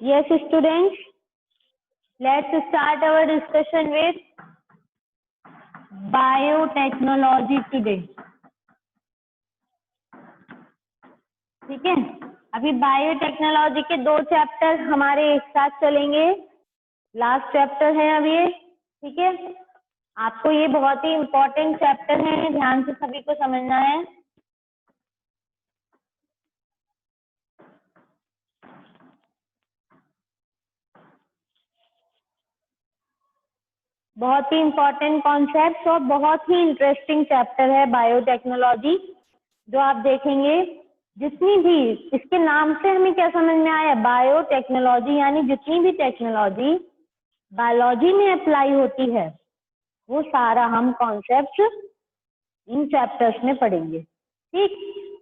Yes, students, let's start our discussion with biotechnology today. ठीक है, अभी बायोटेक्नोलॉजी के 2 चैप्टर हमारे एक साथ चलेंगे। लास्ट चैप्टर है अब ये, ठीक है। आपको ये बहुत ही इम्पोर्टेंट चैप्टर है, ध्यान से सभी को समझना है। बहुत ही इम्पोर्टेंट कॉन्सेप्ट और बहुत ही इंटरेस्टिंग चैप्टर है बायोटेक्नोलॉजी, जो आप देखेंगे। जितनी भी इसके नाम से हमें क्या समझ में आया, बायोटेक्नोलॉजी यानी जितनी भी टेक्नोलॉजी बायोलॉजी में अप्लाई होती है वो सारा हम कॉन्सेप्ट इन चैप्टर्स में पढ़ेंगे। ठीक,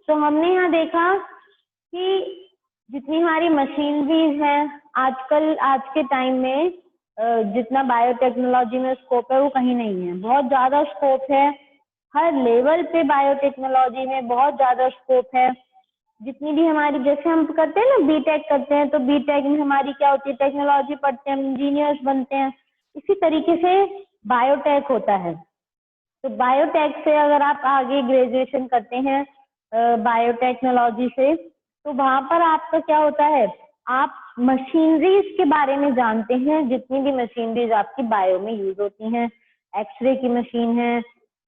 तो हमने यहाँ देखा कि जितनी हमारी मशीनरीज हैं आजकल, आज के टाइम में जितना बायोटेक्नोलॉजी में स्कोप है वो कहीं नहीं है। बहुत ज्यादा स्कोप है, हर लेवल पे बायोटेक्नोलॉजी में बहुत ज्यादा स्कोप है। जितनी भी हमारी, जैसे हम करते हैं ना बीटेक करते हैं, तो बीटेक में हमारी क्या होती है, टेक्नोलॉजी पढ़ते हैं, इंजीनियर्स बनते हैं। इसी तरीके से बायोटेक होता है। तो बायोटेक से अगर आप आगे ग्रेजुएशन करते हैं बायोटेक्नोलॉजी से, तो वहां पर आपका क्या होता है, आप मशीनरीज के बारे में जानते हैं। जितनी भी मशीनरीज आपकी बायो में यूज होती हैं, एक्सरे की मशीन है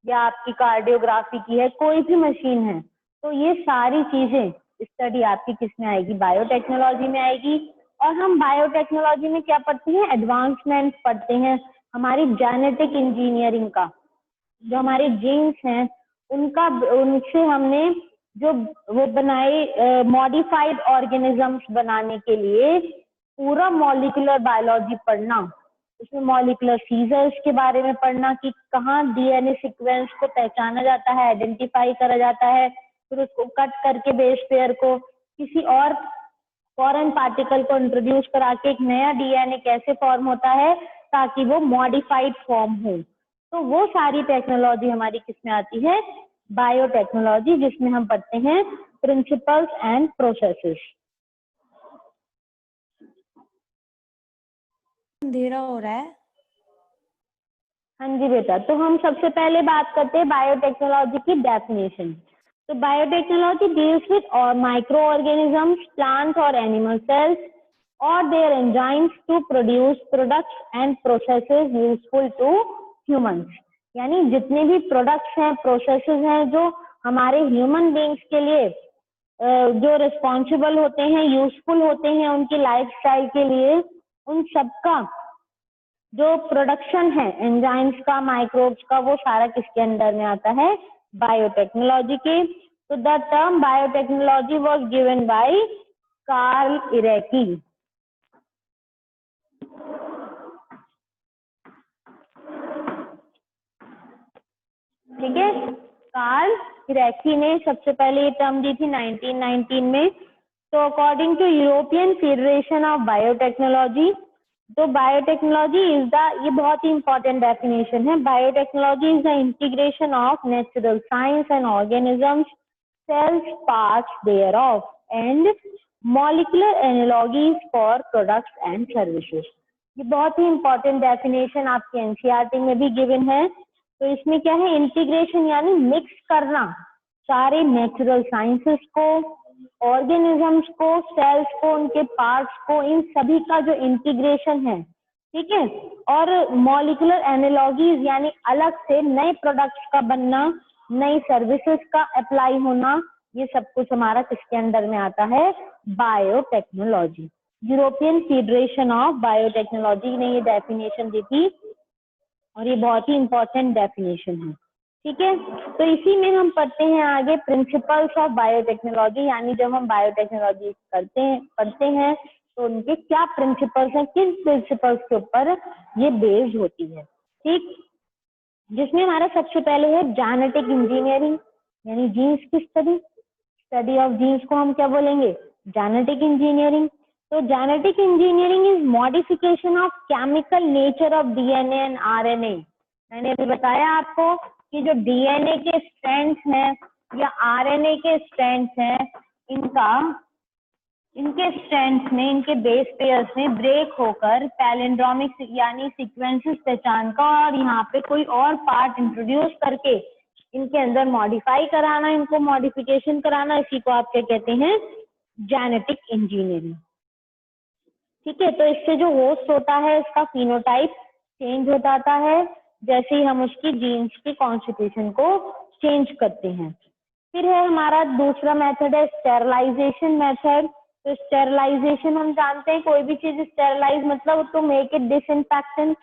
या आपकी कार्डियोग्राफी की है, कोई भी मशीन है, तो ये सारी चीजें स्टडी आपकी किस में आएगी, बायोटेक्नोलॉजी में आएगी। और हम बायोटेक्नोलॉजी में क्या पढ़ते हैं, एडवांसमेंट पढ़ते हैं हमारी जेनेटिक इंजीनियरिंग का। जो हमारे जीन्स हैं उनका, उनसे हमने जो वो बनाए मॉडिफाइड ऑर्गेनिजम्स बनाने के लिए पूरा मॉलिक्यूलर बायोलॉजी पढ़ना, उसमें मॉलिक्यूलर सीजर्स के बारे में पढ़ना कि कहाँ डीएनए सीक्वेंस को पहचाना जाता है, आइडेंटिफाई करा जाता है, फिर उसको कट करके बेस पेयर को किसी और फॉरेन पार्टिकल को इंट्रोड्यूस करा के एक नया डीएनए कैसे फॉर्म होता है ताकि वो मॉडिफाइड फॉर्म हो। तो वो सारी टेक्नोलॉजी हमारी किसमें आती है, बायोटेक्नोलॉजी, जिसमें हम पढ़ते हैं प्रिंसिपल्स एंड प्रोसेसेस। अंधेरा हो रहा है। हाँ जी बेटा, तो हम सबसे पहले बात करते हैं बायोटेक्नोलॉजी की डेफिनेशन। तो बायोटेक्नोलॉजी डील्स विद और माइक्रो ऑर्गेनिजम्स, प्लांट और एनिमल सेल्स और their enzymes to produce products and processes useful to humans. यानी जितने भी प्रोडक्ट्स हैं, प्रोसेसेस हैं जो हमारे ह्यूमन बींग्स के लिए जो रिस्पॉन्सिबल होते हैं, यूजफुल होते हैं उनकी लाइफस्टाइल के लिए, उन सबका जो प्रोडक्शन है एंजाइम्स का, माइक्रोब्स का, वो सारा किसके अंडर में आता है, बायोटेक्नोलॉजी के। तो the term biotechnology was given by Karl Ereky. ठीक है, कार्ल इरेकी ने सबसे पहले ये टर्म दी थी 1919 में। तो according to European Federation of Biotechnology, तो बायोटेक्नोलॉजी इज द, ये बहुत ही इंपॉर्टेंट डेफिनेशन है, biotechnology is the integration of natural science and organisms, cells, parts thereof and molecular analogies for products and services. ये बहुत ही important definition आपके NCERT में भी गिवन है। तो इसमें क्या है, इंटीग्रेशन यानी मिक्स करना सारे नेचुरल साइंसेस को, ऑर्गेनिजम्स को, सेल्स को, उनके पार्ट्स को, इन सभी का जो इंटीग्रेशन है, ठीक है। और मॉलिक्यूलर एनालॉजीज यानी अलग से नए प्रोडक्ट्स का बनना, नई सर्विसेज का अप्लाई होना, ये सब कुछ हमारा किसके अंडर में आता है, biotechnology. European Federation of biotechnology ने ये डेफिनेशन दी थी और ये बहुत ही इंपॉर्टेंट डेफिनेशन है। ठीक है, तो इसी में हम पढ़ते हैं आगे प्रिंसिपल्स ऑफ बायोटेक्नोलॉजी, यानी जब हम बायोटेक्नोलॉजी पढ़ते हैं तो उनके क्या प्रिंसिपल्स हैं, किन प्रिंसिपल्स के ऊपर ये बेस्ड होती है। ठीक, जिसमें हमारा सबसे पहले है जेनेटिक इंजीनियरिंग, यानी जीन्स की स्टडी ऑफ जीन्स को हम क्या बोलेंगे, जेनेटिक इंजीनियरिंग। तो genetic engineering is modification of chemical nature of DNA and RNA. मैंने अभी बताया आपको कि जो डीएनए के स्ट्रैंड्स हैं या आरएनए के स्ट्रैंड्स हैं, इनका इनके स्ट्रैंड्स में, इनके बेस पेयर्स में ब्रेक होकर पैलिंड्रोमिक यानी सीक्वेंसेस पहचान का और यहाँ पे कोई और पार्ट इंट्रोड्यूस करके इनके अंदर मॉडिफाई कराना, इनको मॉडिफिकेशन कराना, इसी को आप क्या कहते हैं, जेनेटिक इंजीनियरिंग। ठीक है, तो इससे जो होस्ट होता है इसका फिनोटाइप चेंज हो जाता है जैसे ही हम उसकी जीन्स की कॉन्स्टिट्यूशन को चेंज करते हैं। फिर है हमारा दूसरा मेथड है स्टेरलाइजेशन मेथड। तो स्टेरलाइजेशन हम जानते हैं, कोई भी चीज स्टेरलाइज मतलब टू मेक इट डिसइंफेक्टेंट,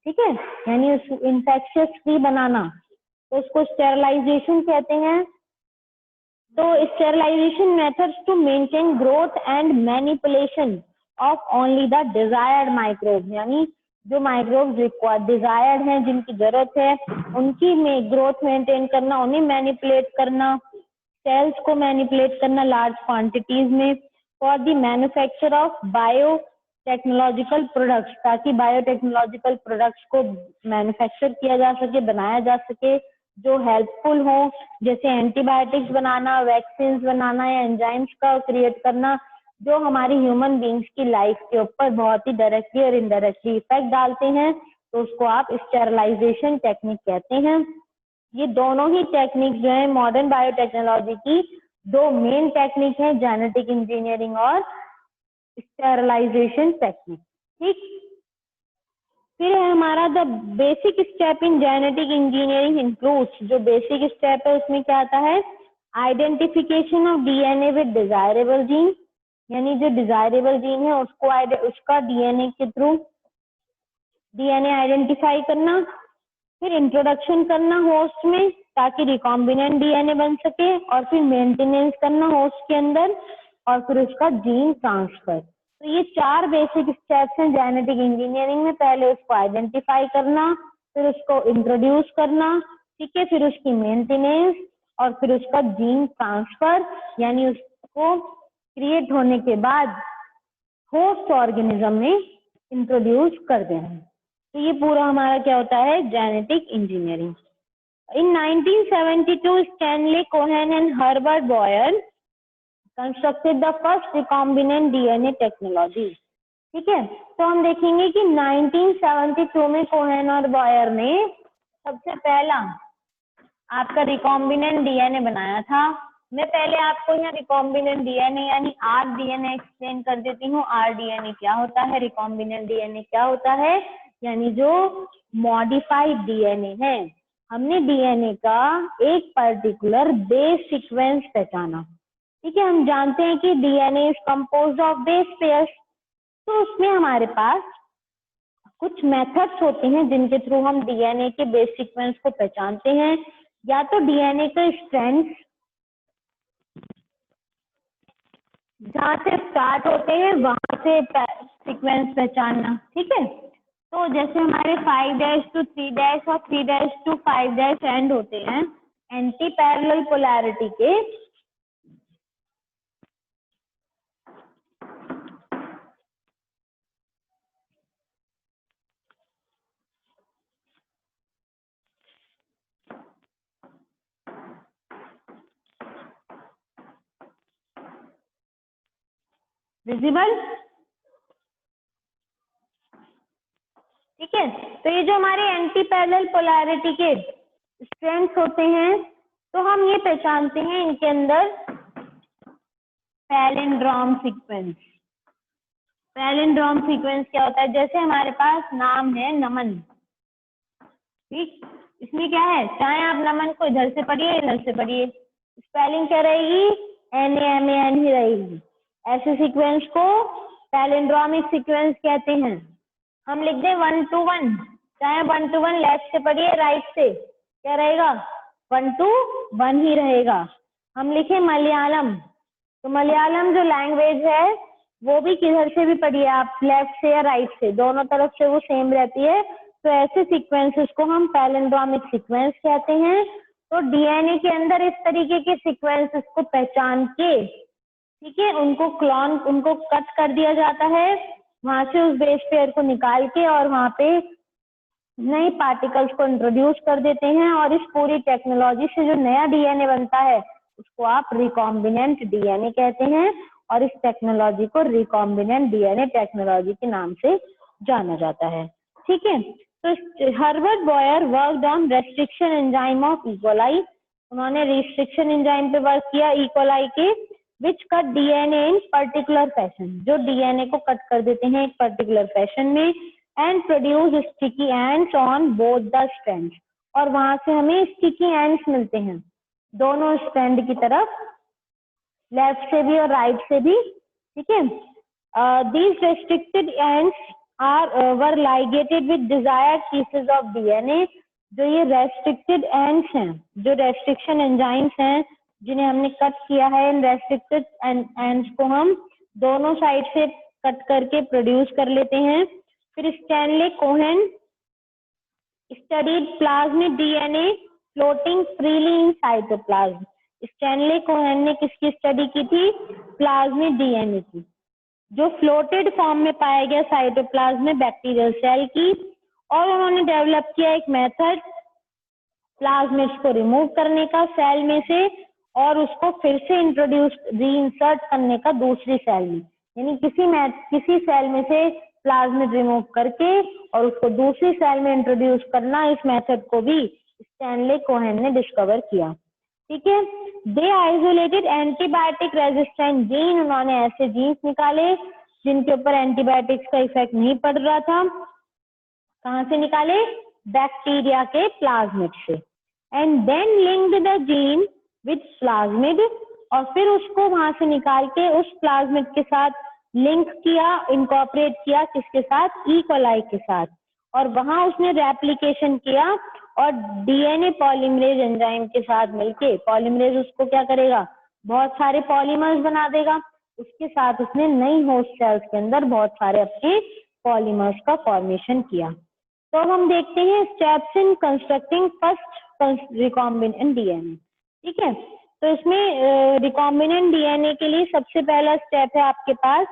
ठीक है, यानी उस इन्फेक्शियस फ्री बनाना, तो उसको स्टेरलाइजेशन कहते हैं। तो sterilisation methods to maintain growth and manipulation of only the desired microbe, यानी जो माइक्रोब डिजायर्ड हैं, जिनकी जरूरत है, उनकी में ग्रोथ मेंटेन करना, उन्हें मैनिपुलेट करना, सेल्स को मैनिपुलेट करना लार्ज क्वांटिटीज में for the manufacture of bio technological products, ताकि बायोटेक्नोलॉजिकल प्रोडक्ट्स को मैन्युफैक्चर किया जा सके, बनाया जा सके, जो हेल्पफुल हो, जैसे एंटीबायोटिक्स बनाना, वैक्सीन बनाना या एंजाइम्स का क्रिएट करना, जो हमारी ह्यूमन बींग्स की लाइफ के ऊपर बहुत ही डायरेक्टली और इनडायरेक्टली इफेक्ट डालते हैं, तो उसको आप स्टेरलाइजेशन टेक्निक कहते हैं। ये दोनों ही टेक्निक जो है मॉडर्न बायोटेक्नोलॉजी की दो मेन टेक्निक है, जेनेटिक इंजीनियरिंग और स्टेरलाइजेशन टेक्निक। ठीक, फिर है हमारा the basic step in genetic engineering includes, जो बेसिक स्टेप है उसमें क्या आता है, identification of DNA with desirable gene, यानी जो डिजायरेबल जीन है उसको उसका डीएनए के थ्रू डीएनए आइडेंटिफाई करना, फिर इंट्रोडक्शन करना होस्ट में ताकि रिकॉम्बिनेंट डीएनए बन सके, और फिर मेंटेनेंस करना होस्ट के अंदर, और फिर उसका जीन ट्रांसफर। तो ये चार बेसिक स्टेप्स हैं जेनेटिक इंजीनियरिंग में। पहले उसको आइडेंटिफाई करना, फिर उसको इंट्रोड्यूस करना, ठीक है, फिर उसकी मेंटेनेंस, और फिर उसका जीन ट्रांसफर, यानी उसको क्रिएट होने के बाद होस्ट ऑर्गेनिज्म में इंट्रोड्यूस कर देना। तो ये पूरा हमारा क्या होता है, genetic engineering. In 1972 Stanley Cohen and Herbert Boyer constructed the first recombinant DNA technology. ठीक है, तो हम देखेंगे कि 1972 में कोहेन और बॉयर ने सबसे पहला आपका रिकॉम्बिनेंट डीएनए बनाया था। मैं पहले आपको यहाँ रिकॉम्बिनेंट डीएनए यानी आरडीएनए एक्सप्लेन कर देती हूँ। आरडीएनए क्या होता है, रिकॉम्बिनेंट डीएनए क्या होता है, यानी जो मॉडिफाइड डीएनए है, हमने डीएनए का एक पर्टिकुलर बेस सीक्वेंस पहचाना। ठीक है, हम जानते हैं कि DNA is composed of base pairs, तो उसमें हमारे पास कुछ मेथड्स होते हैं जिनके थ्रू हम डीएनए के बेस सीक्वेंस को पहचानते हैं। या तो डीएनए के स्ट्रैंड्स जहाँ से स्टार्ट होते हैं वहां से सीक्वेंस पहचानना। ठीक है, तो जैसे हमारे 5' to 3' और 3' to 5' एंड होते हैं एंटी पैरेलल पोलैरिटी के, विजिबल। ठीक है, तो ये जो हमारे एंटी पैरेलल पोलैरिटी के स्ट्रैंड्स होते हैं, तो हम ये पहचानते हैं इनके अंदर पैलिंड्रोम सीक्वेंस। पैलिंड्रोम सीक्वेंस क्या होता है, जैसे हमारे पास नाम है नमन, ठीक, इसमें क्या है, चाहे आप नमन को इधर से पढ़िए इधर से पढ़िए, स्पेलिंग क्या रहेगी, NAMAN ही रहेगी। ऐसे सीक्वेंस को पैलिंड्रोमिक सीक्वेंस कहते हैं। हम लिख दें 1 to 1, चाहे 1 to 1 लेफ्ट से पढ़िए राइट से, क्या रहेगा, 1 to 1 ही रहेगा। हम लिखे मलयालम, तो मलयालम जो लैंग्वेज है वो भी किधर से भी पढ़िए आप, लेफ्ट से या राइट से, दोनों तरफ से वो सेम रहती है। तो ऐसे सीक्वेंसेस को हम पैलिंड्रोमिक सीक्वेंस कहते हैं। तो डीएनए के अंदर इस तरीके के सीक्वेंसेस को पहचान के, ठीक है, उनको कट कर दिया जाता है, वहां से उस बेस पेयर को निकाल के और वहां पे नए पार्टिकल्स को इंट्रोड्यूस कर देते हैं, और इस पूरी टेक्नोलॉजी से जो नया डीएनए बनता है उसको आप रिकॉम्बिनेंट डीएनए कहते हैं। और इस टेक्नोलॉजी को रिकॉम्बिनेंट डीएनए टेक्नोलॉजी के नाम से जाना जाता है। ठीक है, तो Herbert Boyer worked on restriction enzyme of E coli, उन्होंने रिस्ट्रिक्शन एंजाइम पे वर्क किया इकोलाई के, which cut DNA in particular fashion, जो डीएनए को कट कर देते हैं एक पर्टिकुलर फैशन में, and produce sticky ends on both the strands, और वहां से हमें स्टिकी एंड्स मिलते हैं दोनों स्ट्रैंड की तरफ, लेफ्ट से भी और राइट से भी। ठीक है, these restricted ends were ligated with desired pieces of DNA, जो ये रेस्ट्रिक्टेड एंड्स हैं, जो रेस्ट्रिक्शन एंजाइम्स हैं जिन्हें हमने कट किया है, इन रेस्ट्रिक्टेड एंड्स को हम दोनों साइड से कट करके प्रोड्यूस कर लेते हैं। फिर Stanley Cohen studied plasmid DNA floating freely in cytoplasm, Stanley Cohen ने किसकी स्टडी की थी? प्लाज्मिड डीएनए की, जो फ्लोटेड फॉर्म में पाया गया साइटोप्लाज्म में बैक्टीरियल सेल की, और उन्होंने डेवलप किया एक मेथड प्लाज्मिड्स को रिमूव करने का सेल में से और उसको फिर से इंट्रोड्यूस रीइंसर्ट करने का दूसरी सेल में, यानी किसी सेल में से प्लाज्मिड रिमूव करके और उसको दूसरी सेल में इंट्रोड्यूस करना, इस मेथड को भी स्टैनले कोहेन ने डिस्कवर किया। ठीक है, दे आइसोलेटेड एंटीबायोटिक रेजिस्टेंट जीन, उन्होंने ऐसे जीन्स निकाले जिनके ऊपर एंटीबायोटिक्स का इफेक्ट नहीं पड़ रहा था। कहाँ से निकाले? बैक्टीरिया के प्लाज्मिड से, and then linked the gene with plasmid, और फिर उसको वहां से निकाल के उस प्लाज्मिड के साथ लिंक किया, इनकॉर्पोरेट किया, किसके साथ? ई कोलाई के साथ, और वहां उसने रेप्लिकेशन किया और डीएनए पॉलीमरेज एंजाइम के साथ मिलके, पॉलीमरेज उसको क्या करेगा? बहुत सारे पॉलीमर्स बना देगा, उसके साथ उसने नई होस्ट सेल्स के अंदर बहुत सारे अपने पॉलीमर्स का फॉर्मेशन किया। तो अब हम देखते हैं steps in constructing first recombinant DNA. ठीक है, तो इसमें रिकॉम्बिनेंट डीएनए के लिए सबसे पहला स्टेप है आपके पास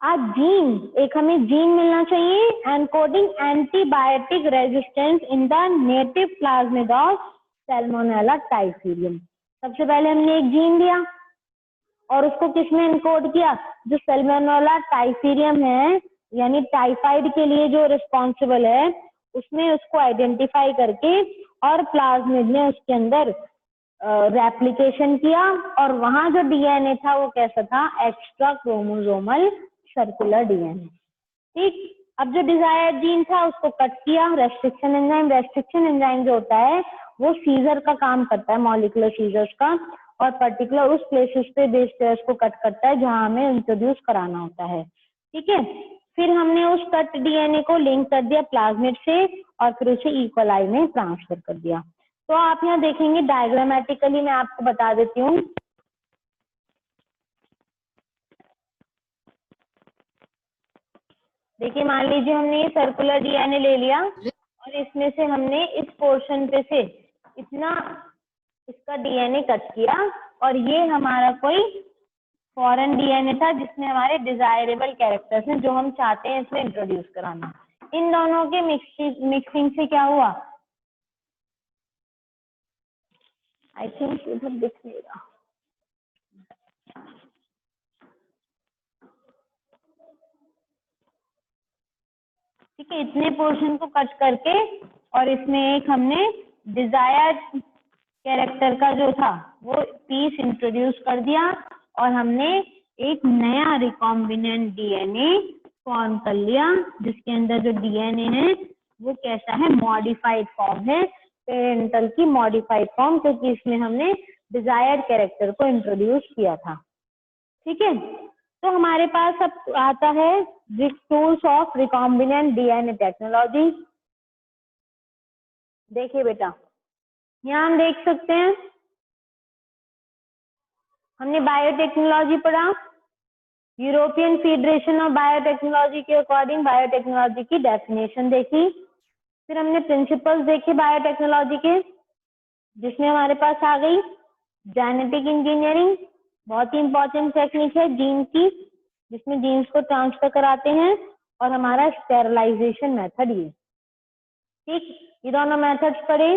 जीन, एक हमें जीन मिलना चाहिए encoding antibiotic resistance in the native plasmid of Salmonella typhimurium. सबसे पहले हमने एक जीन दिया और उसको किसमें एनकोड किया? जो सैल्मोनेला टाइफीरियम है, यानी टाइफाइड के लिए जो रिस्पॉन्सिबल है, उसमें उसको आइडेंटिफाई करके और प्लाज्मिड ने उसके अंदर रेप्लिकेशन किया, और वहां जो डीएनए था वो कैसा था? Extra chromosomal circular DNA. ठीक, अब जो डिजायर्ड जीन था उसको कट किया, रेस्ट्रिक्शन एंजाइम जो होता है वो सीजर का काम करता है, मॉलिक्यूलर सीजर्स का, और पर्टिकुलर उस प्लेसेस पे बेस पेयर्स को कट करता है जहां हमें इंट्रोड्यूस कराना होता है। ठीक है, फिर हमने उस कट डीएनए को लिंक कर दिया प्लाज्मिड से और फिर उसे ई कोलाई में ट्रांसफर कर दिया। तो आप यहाँ देखेंगे डायग्रामेटिकली मैं आपको बता देती हूँ। देखिए, मान लीजिए हमने ये सर्कुलर डीएनए ले लिया और इसमें से हमने इस पोर्शन पे से इतना इसका डीएनए कट किया, और ये हमारा कोई फॉरेन डीएनए था जिसमें हमारे डिजायरेबल कैरेक्टर्स हैं जो हम चाहते हैं इसमें इंट्रोड्यूस कराना। इन दोनों के मिक्सिंग से क्या हुआ? आई थिंक इधर दिख नहीं रहा। ठीक है, इतने पोर्शन को कट करके और इसमें एक हमने डिजायर्ड कैरेक्टर का जो था वो पीस इंट्रोड्यूस कर दिया, और हमने एक नया रिकॉम्बिनेंट डीएनए फॉर्म कर लिया जिसके अंदर जो डीएनए है वो कैसा है? मॉडिफाइड फॉर्म है, पेरेंटल की मॉडिफाइड फॉर्म, क्योंकि इसमें हमने डिजायर्ड कैरेक्टर को इंट्रोड्यूस किया था। ठीक है, तो हमारे पास अब आता है tools of recombinant DNA technology. देखिए बेटा, यहाँ हम देख सकते हैं हमने बायोटेक्नोलॉजी पढ़ा, यूरोपियन फेडरेशन ऑफ बायोटेक्नोलॉजी के अकॉर्डिंग बायोटेक्नोलॉजी की डेफिनेशन देखी, फिर हमने प्रिंसिपल्स देखे बायोटेक्नोलॉजी के, जिसमें हमारे पास आ गई जेनेटिक इंजीनियरिंग, बहुत ही इंपॉर्टेंट टेक्निक है जीन की, जिसमें जीन्स को ट्रांसफर कराते हैं, और हमारा स्टेरलाइजेशन मेथड ये। ठीक, ये दोनों मेथड्स पढ़े।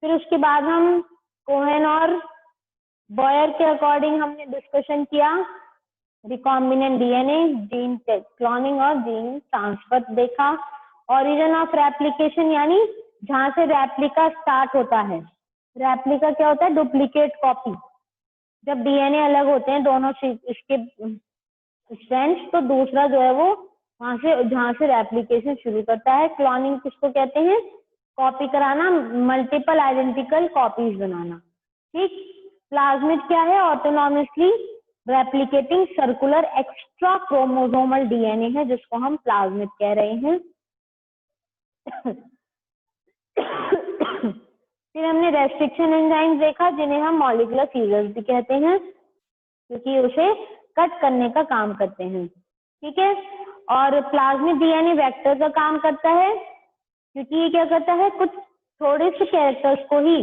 फिर उसके बाद हम कोहेन और बॉयर के अकॉर्डिंग हमने डिस्कशन किया रिकॉम्बिनेंट डीएनए, जीन क्लोनिंग और जीन ट्रांसफर देखा। ओरिजिन ऑफ रेप्लिकेशन यानी जहां से रेप्लिका स्टार्ट होता है। रेप्लिका क्या होता है? Duplicate copy. जब डीएनए अलग होते हैं दोनों इसके स्ट्रैंड्स, तो दूसरा जो है वो वहां से जहां से रेप्लिकेशन शुरू करता है। क्लोनिंग किसको कहते हैं? कॉपी कराना, मल्टीपल आइडेंटिकल कॉपीज बनाना। ठीक। प्लाज्मिड क्या है? Autonomously replicating circular extra chromosomal DNA है, जिसको हम प्लाज्मिड कह रहे हैं। फिर हमने रेस्ट्रिक्शन एंजाइम देखा, जिन्हें हम मॉलिक्यूलर सीजर्स भी कहते हैं, क्योंकि उसे कट करने का काम करते हैं। ठीक है। और प्लाज्मिड डीएनए वेक्टर का काम करता है, क्योंकि ये क्या करता है? कुछ थोड़े से कैरेक्टर्स को ही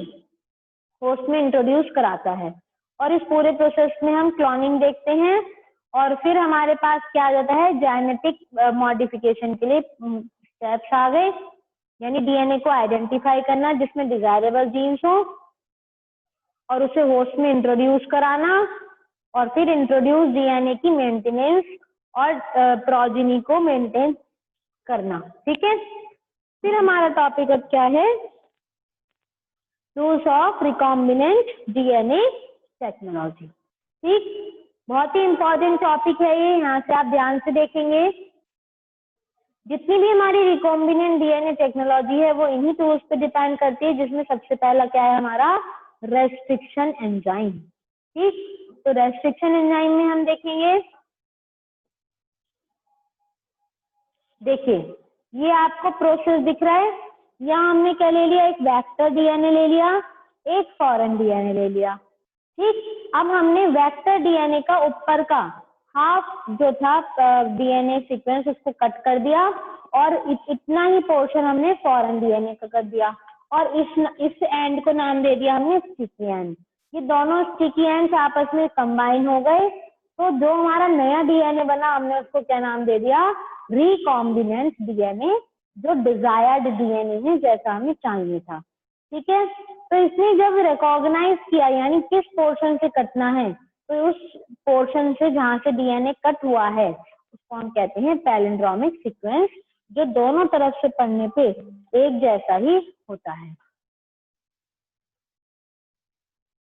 होस्ट में इंट्रोड्यूस कराता है। और इस पूरे प्रोसेस में हम क्लोनिंग देखते हैं। और फिर हमारे पास क्या आ जाता है? जेनेटिक मॉडिफिकेशन के लिए स्टेप्स आ गए, यानी डीएनए को आइडेंटिफाई करना जिसमें डिजायरेबल जीन्स हो, और उसे होस्ट में इंट्रोड्यूस कराना, और फिर इंट्रोड्यूस डीएनए की मेंटेनेंस और प्रोजेनी को मेंटेन करना। ठीक है। फिर हमारा टॉपिक अब क्या है? Rules of recombinant DNA technology. ठीक, बहुत ही इंपॉर्टेंट टॉपिक है ये, यहाँ से आप ध्यान से देखेंगे। जितनी भी हमारी रिकॉम्बिनेंट डीएनए टेक्नोलॉजी है वो इन्हीं टूल्स पे डिपेंड करती है, जिसमें सबसे पहला क्या है हमारा? Restriction enzyme. ठीक, तो रेस्ट्रिक्शन एंजाइम में हम देखेंगे, देखिए ये आपको प्रोसेस दिख रहा है। यहाँ हमने क्या ले लिया? एक वेक्टर डीएनए ले लिया, एक फॉरेन डीएनए ले लिया। ठीक, अब हमने वेक्टर डीएनए का ऊपर का हाफ जो था डीएनए सीक्वेंस उसको कट कर दिया, और इतना ही पोर्शन हमने फॉरेन डीएनए का कर दिया, और इस एंड को नाम दे दिया हमने स्टिकी एंड। ये दोनों स्टिकी एंड्स आपस में कंबाइन हो गए, तो जो हमारा नया डीएनए बना हमने उसको क्या नाम दे दिया? रिकॉम्बिनेंट डीएनए, जो डिजायर्ड डीएनए है जैसा हमें चाहिए था। ठीक है। तो इसने जब रिकॉग्नाइज किया यानी किस पोर्शन से कटना है, तो उस पोर्शन से जहां से डीएनए कट हुआ है उसको हम कहते हैं पैलिंड्रोमिक सीक्वेंस, जो दोनों तरफ से पढ़ने पे एक जैसा ही होता है।